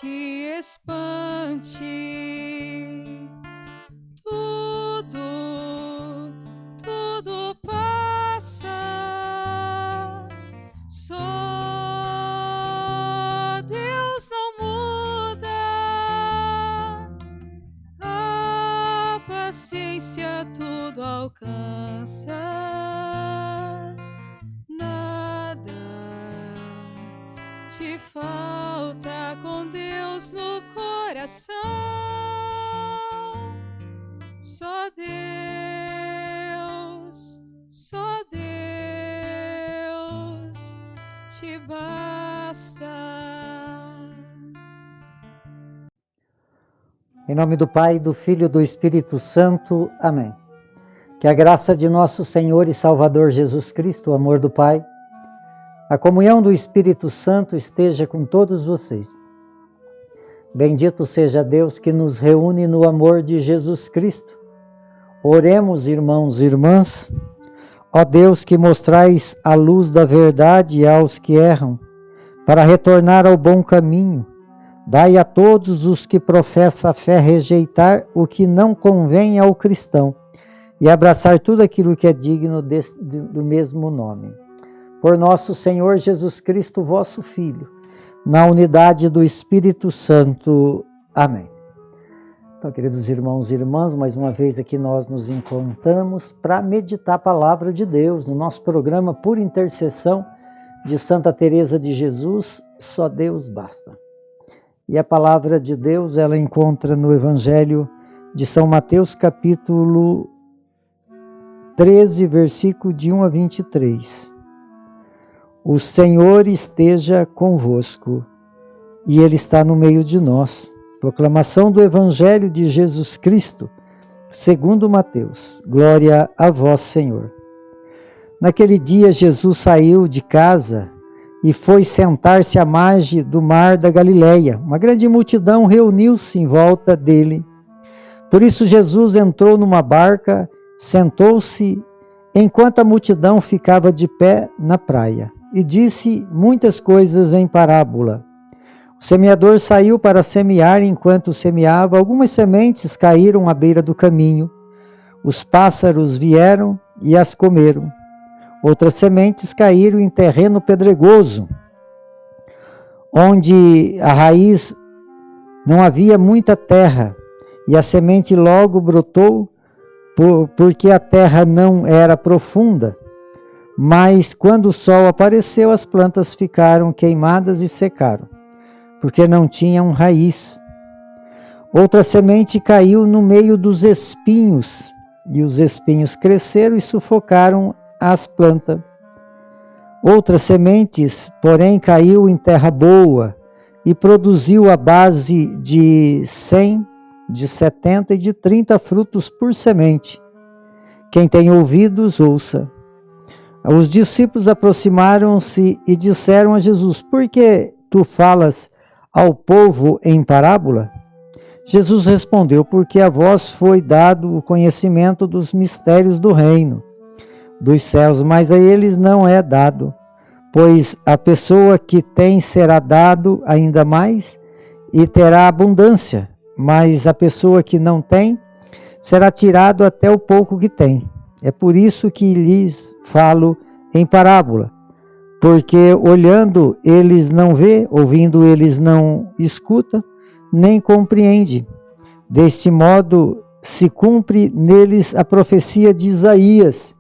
te espante. Tudo passa. Só Deus não muda. A paciência tudo alcança. Nada te falta com Deus no coração. Só Deus te basta. Em nome do Pai, do Filho e do Espírito Santo. Amém. Que a graça de nosso Senhor e Salvador Jesus Cristo, o amor do Pai, a comunhão do Espírito Santo esteja com todos vocês. Bendito seja Deus que nos reúne no amor de Jesus Cristo. Oremos, irmãos e irmãs. Ó Deus, que mostrais a luz da verdade aos que erram, para retornar ao bom caminho, dai a todos os que professam a fé rejeitar o que não convém ao cristão e abraçar tudo aquilo que é digno do mesmo nome. Por nosso Senhor Jesus Cristo, vosso Filho, na unidade do Espírito Santo. Amém. Então, queridos irmãos e irmãs, mais uma vez aqui nós nos encontramos para meditar a palavra de Deus no nosso programa Por Intercessão de Santa Teresa de Jesus, Só Deus Basta. E a palavra de Deus, ela encontra no Evangelho de São Mateus, capítulo 13, versículo de 1 a 23. O Senhor esteja convosco, e Ele está no meio de nós. Proclamação do Evangelho de Jesus Cristo, segundo Mateus. Glória a vós, Senhor. Naquele dia, Jesus saiu de casa e foi sentar-se à margem do mar da Galileia. Uma grande multidão reuniu-se em volta dele. Por isso, Jesus entrou numa barca, sentou-se, enquanto a multidão ficava de pé na praia, e disse muitas coisas em parábola. O semeador saiu para semear, enquanto semeava, algumas sementes caíram à beira do caminho. Os pássaros vieram e as comeram. Outras sementes caíram em terreno pedregoso, onde a raiz não havia muita terra, e a semente logo brotou, porque a terra não era profunda. Mas quando o sol apareceu, as plantas ficaram queimadas e secaram, porque não tinham raiz. Outra semente caiu no meio dos espinhos, e os espinhos cresceram e sufocaram as plantas. Outras sementes, porém, caiu em terra boa, e produziu a base de 100, de 70 e de 30 frutos por semente. Quem tem ouvidos, ouça. Os discípulos aproximaram-se e disseram a Jesus: por que tu falas ao povo em parábola? Jesus respondeu: porque a vós foi dado o conhecimento dos mistérios do reino dos céus, mas a eles não é dado. Pois a pessoa que tem será dado ainda mais e terá abundância, mas a pessoa que não tem será tirado até o pouco que tem. É por isso que lhes falo em parábola, porque olhando eles não vê, ouvindo eles não escuta, nem compreende. Deste modo se cumpre neles a profecia de Isaías: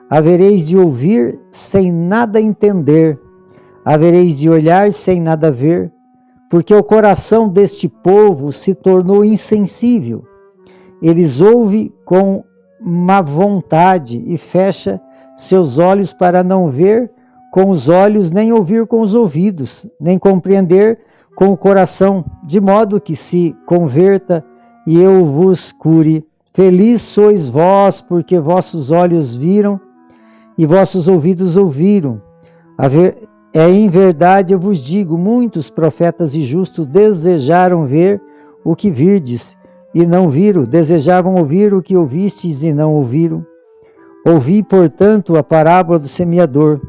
havereis de ouvir sem nada entender, havereis de olhar sem nada ver, porque o coração deste povo se tornou insensível. Eles ouvem com má vontade e fecha seus olhos para não ver com os olhos, nem ouvir com os ouvidos, nem compreender com o coração, de modo que se converta e eu vos cure. Feliz sois vós, porque vossos olhos viram e vossos ouvidos ouviram. Em verdade eu vos digo, muitos profetas e justos desejaram ver o que virdes e não viram, desejavam ouvir o que ouvistes e não ouviram. Ouvi, portanto, a parábola do semeador.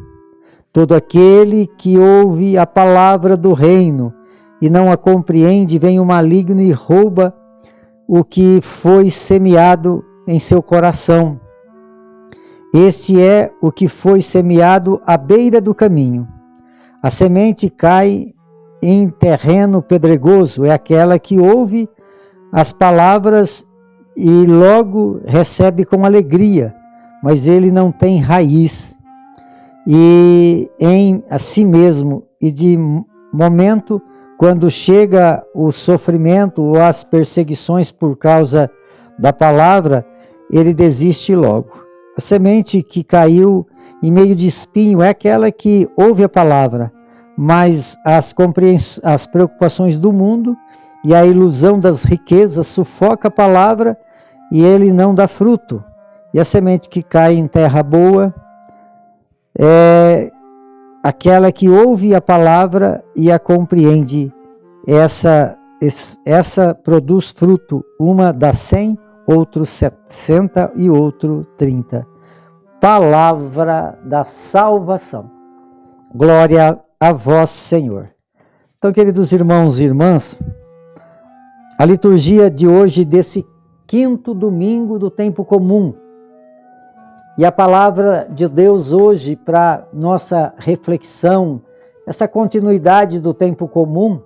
Todo aquele que ouve a palavra do reino e não a compreende, vem o maligno e rouba o que foi semeado em seu coração. Este é o que foi semeado à beira do caminho. A semente cai em terreno pedregoso, é aquela que ouve as palavras e logo recebe com alegria, mas ele não tem raiz e em a si mesmo, e de momento, quando chega o sofrimento ou as perseguições por causa da palavra, ele desiste logo. A semente que caiu em meio de espinho é aquela que ouve a palavra, mas as preocupações do mundo e a ilusão das riquezas sufoca a palavra e ele não dá fruto. E a semente que cai em terra boa é aquela que ouve a palavra e a compreende. Essa produz fruto, uma dá 100, outro 60 e outro 30. Palavra da salvação. Glória a vós, Senhor. Então, queridos irmãos e irmãs, a liturgia de hoje, desse 5º domingo do tempo comum, e a palavra de Deus hoje para nossa reflexão, essa continuidade do tempo comum,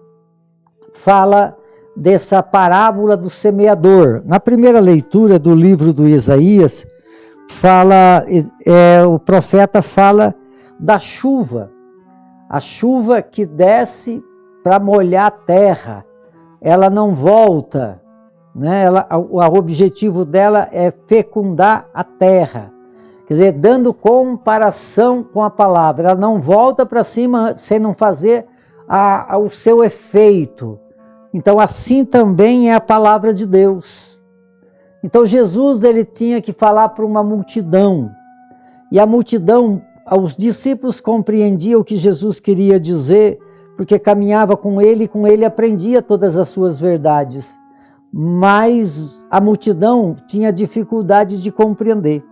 fala dessa parábola do semeador. Na primeira leitura do livro do Isaías, o profeta fala da chuva, a chuva que desce para molhar a terra, ela não volta, né? O objetivo dela é fecundar a terra, quer dizer, dando comparação com a palavra, ela não volta para cima sem não fazer o seu efeito. Então assim também é a palavra de Deus. Então Jesus, ele tinha que falar para uma multidão, e a multidão, os discípulos compreendiam o que Jesus queria dizer, porque caminhava com ele e com ele aprendia todas as suas verdades, mas a multidão tinha dificuldade de compreender.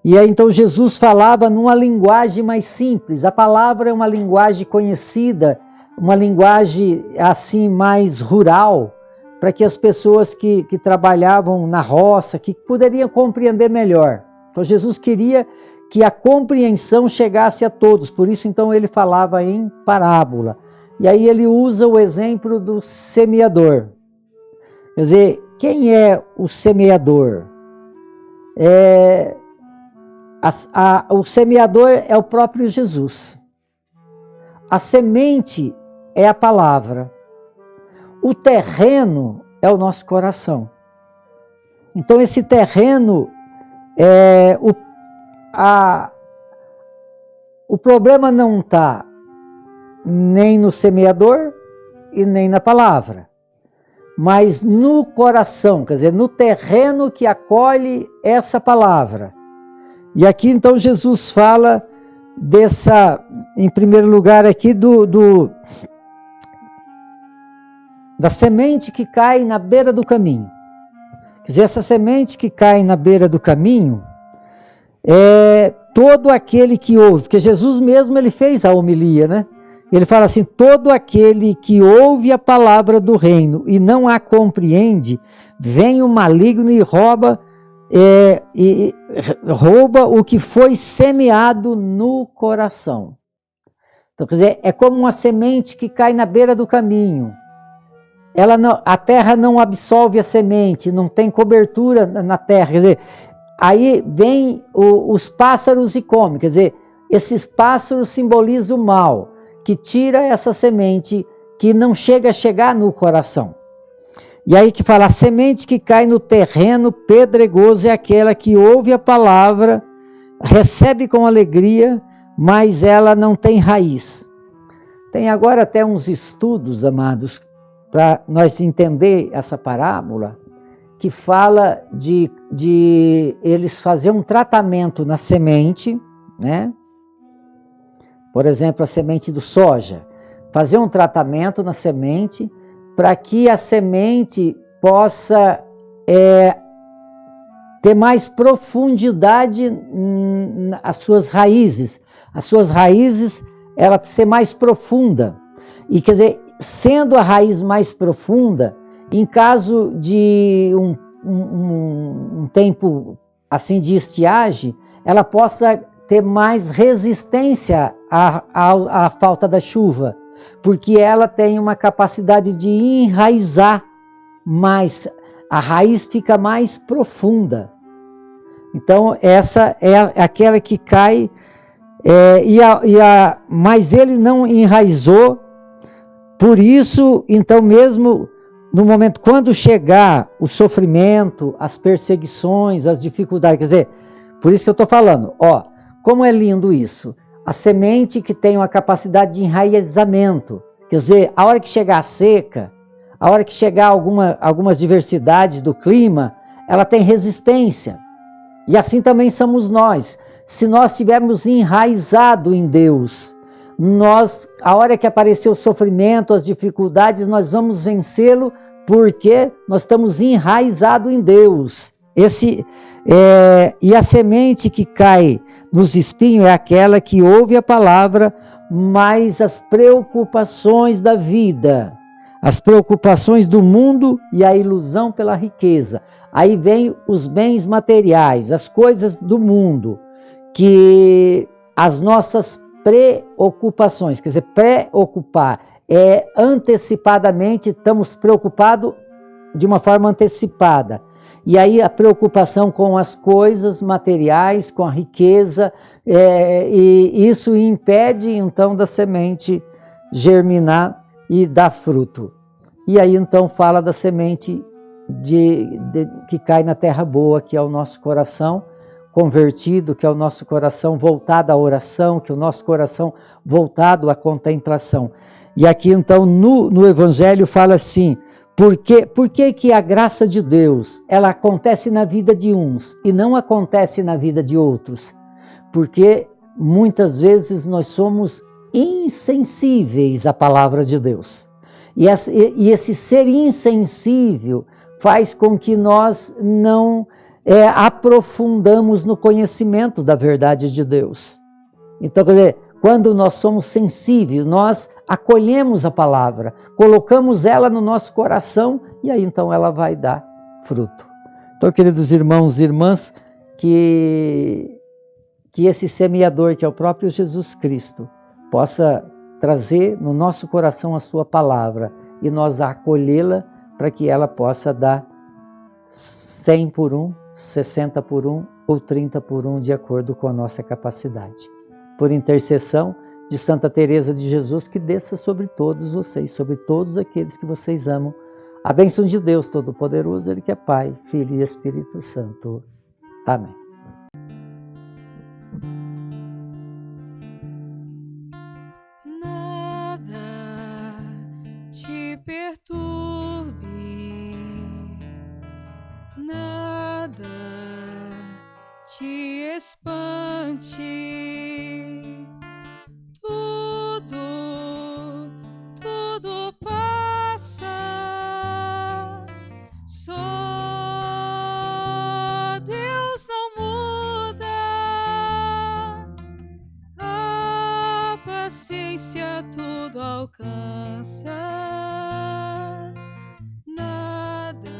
E aí então Jesus falava numa linguagem mais simples. A palavra é uma linguagem conhecida, uma linguagem assim mais rural, para que as pessoas que trabalhavam na roça, que poderiam compreender melhor. Então Jesus queria que a compreensão chegasse a todos, por isso então ele falava em parábola. E aí ele usa o exemplo do semeador. Quer dizer, quem é o semeador? O semeador é o próprio Jesus. A semente é a palavra. O terreno é o nosso coração. Então esse terreno o problema não está nem no semeador e nem na palavra, mas no coração, quer dizer, no terreno que acolhe essa palavra. E aqui então Jesus fala em primeiro lugar aqui da semente que cai na beira do caminho. Quer dizer, essa semente que cai na beira do caminho é todo aquele que ouve, porque Jesus mesmo ele fez a homilia, né? Ele fala assim: todo aquele que ouve a palavra do reino e não a compreende, vem o maligno e rouba o que foi semeado no coração. Então, quer dizer, é como uma semente que cai na beira do caminho. A terra não absorve a semente, não tem cobertura na terra, quer dizer, aí vem os pássaros e comem, quer dizer, esses pássaros simbolizam o mal, que tira essa semente que não chega a chegar no coração. E aí que fala, a semente que cai no terreno pedregoso é aquela que ouve a palavra, recebe com alegria, mas ela não tem raiz. Tem agora até uns estudos, amados, para nós entender essa parábola, que fala de eles fazer um tratamento na semente, né? Por exemplo, a semente do soja, fazer um tratamento na semente para que a semente possa ter mais profundidade nas suas raízes, ela ser mais profunda. E quer dizer, sendo a raiz mais profunda, em caso de um tempo assim de estiagem, ela possa ter mais resistência à falta da chuva, porque ela tem uma capacidade de enraizar mais, a raiz fica mais profunda. Então essa é aquela que cai, mas ele não enraizou. Por isso, então mesmo no momento, quando chegar o sofrimento, as perseguições, as dificuldades, quer dizer, por isso que eu estou falando, como é lindo isso. A semente que tem uma capacidade de enraizamento, quer dizer, a hora que chegar a seca, a hora que chegar algumas diversidades do clima, ela tem resistência. E assim também somos nós. Se nós estivermos enraizados em Deus, a hora que aparecer o sofrimento, as dificuldades, nós vamos vencê-lo porque nós estamos enraizados em Deus. E a semente que cai nos espinhos é aquela que ouve a palavra, mas as preocupações da vida, as preocupações do mundo e a ilusão pela riqueza. Aí vem os bens materiais, as coisas do mundo, que as nossas preocupações, quer dizer, preocupar antecipadamente, estamos preocupados de uma forma antecipada. E aí a preocupação com as coisas materiais, com a riqueza, e isso impede então da semente germinar e dar fruto. E aí então fala da semente que cai na terra boa, que é o nosso coração convertido, que é o nosso coração voltado à oração, que é o nosso coração voltado à contemplação. E aqui então no Evangelho fala assim, por que a graça de Deus ela acontece na vida de uns e não acontece na vida de outros? Porque muitas vezes nós somos insensíveis à palavra de Deus. E esse ser insensível faz com que nós não aprofundamos no conhecimento da verdade de Deus. Então, quer dizer, quando nós somos sensíveis, nós acolhemos a palavra, colocamos ela no nosso coração e aí então ela vai dar fruto. Então, queridos irmãos e irmãs, que esse semeador, que é o próprio Jesus Cristo, possa trazer no nosso coração a sua palavra e nós acolhê-la para que ela possa dar 100 por 1, 60 por 1 ou 30 por 1, de acordo com a nossa capacidade. Por intercessão de Santa Teresa de Jesus, que desça sobre todos vocês, sobre todos aqueles que vocês amam, a bênção de Deus Todo-Poderoso, Ele que é Pai, Filho e Espírito Santo. Amém. Nada te perturbe, nada te espante. Tudo passa, só Deus não muda, a paciência tudo alcança, nada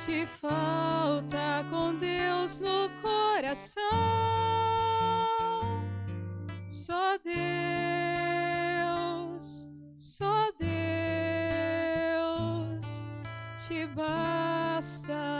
te falta com Deus no coração. Só Deus te basta.